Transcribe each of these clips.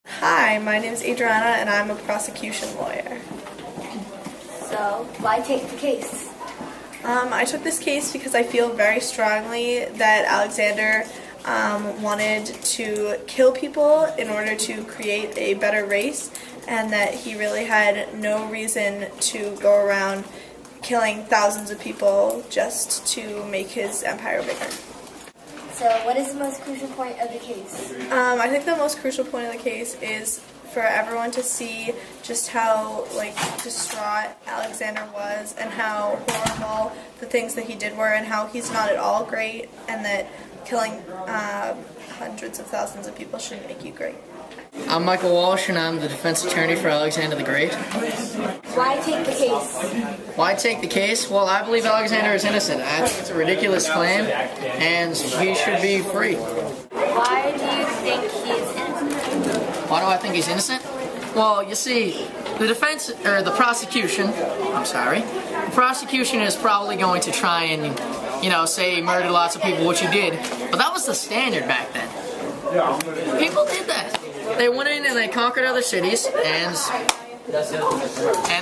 Hi, my name is Adriana and I'm a prosecution lawyer. So, why take the case? I took this case because I feel very strongly that Alexander wanted to kill people in order to create a better race, and that he really had no reason to go around killing thousands of people just to make his empire bigger. So, what is the most crucial point of the case? I think the most crucial point of the case is for everyone to see just how distraught Alexander was and how horrible the things that he did were, and how he's not at all great, and that killing hundreds of thousands of people shouldn't make you great. I'm Michael Walsh, and I'm the defense attorney for Alexander the Great. Why take the case? Why take the case? Well, I believe Alexander is innocent. I think it's a ridiculous claim, and he should be free. Why do you think he's innocent? Why do I think he's innocent? Well, you see, the prosecution is probably going to try and, say he murdered lots of people, which he did. But that was the standard back then. People did that. They went in and they conquered other cities, and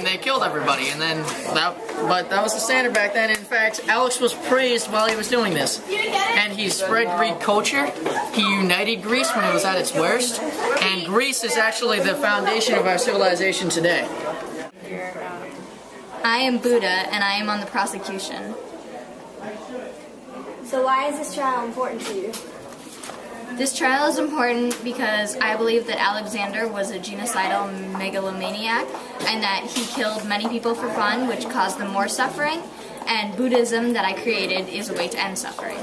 they killed everybody, but that was the standard back then. In fact, Alex was praised while he was doing this, and he spread Greek culture. He united Greece when it was at its worst, and Greece is actually the foundation of our civilization today. I am Buddha, and I am on the prosecution. So, why is this trial important to you? This trial is important because I believe that Alexander was a genocidal megalomaniac and that he killed many people for fun, which caused them more suffering, and Buddhism that I created is a way to end suffering.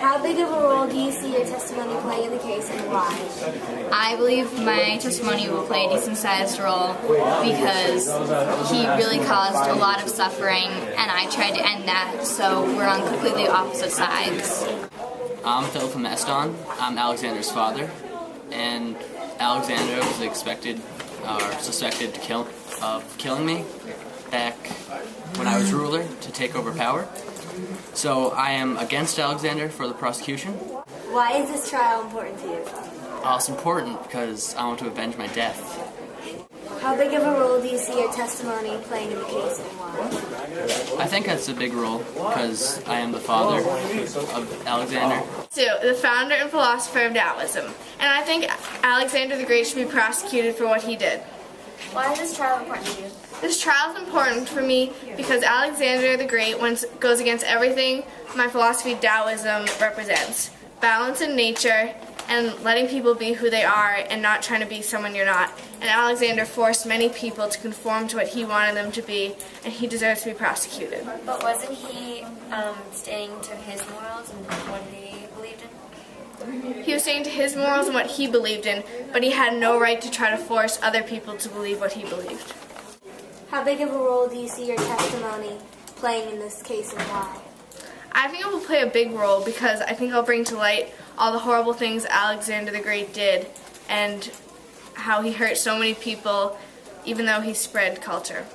How big of a role do you see your testimony playing in the case, and why? I believe my testimony will play a decent-sized role because he really caused a lot of suffering, and I tried to end that, so we're on completely opposite sides. I'm Phil from Eston. I'm Alexander's father, and Alexander was suspected of killing me back when I was ruler to take over power. So I am against Alexander for the prosecution. Why is this trial important to you? It's important because I want to avenge my death. How big of a role do you see your testimony playing in the case, and why? I think that's a big role because I am the father of Alexander. So, the founder and philosopher of Taoism, and I think Alexander the Great should be prosecuted for what he did. Why is this trial important to you? This trial is important for me because Alexander the Great goes against everything my philosophy of Taoism represents. Balance in nature, and letting people be who they are and not trying to be someone you're not. And Alexander forced many people to conform to what he wanted them to be, and he deserves to be prosecuted. But wasn't he staying to his morals and what he believed in? He was staying to his morals and what he believed in, but he had no right to try to force other people to believe what he believed. How big of a role do you see your testimony playing in this case, and why? I think it will play a big role because I think I'll bring to light all the horrible things Alexander the Great did and how he hurt so many people even though he spread culture.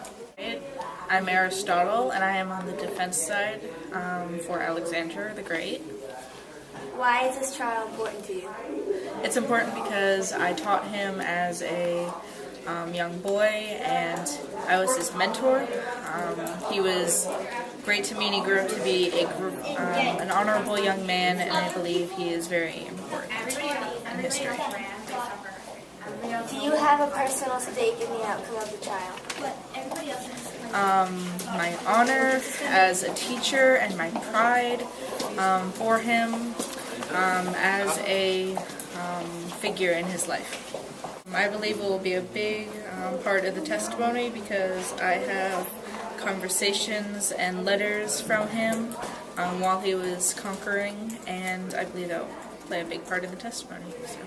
I'm Aristotle, and I am on the defense side for Alexander the Great. Why is this trial important to you? It's important because I taught him as a young boy, and I was his mentor. He was great to me, and he grew up to be an honorable young man, and I believe he is very important in history. Do you have a personal stake in the outcome of the trial? My honor as a teacher and my pride for him as a figure in his life. I believe it will be a big part of the testimony because I have conversations and letters from him while he was conquering, and I believe that will play a big part of the testimony. So.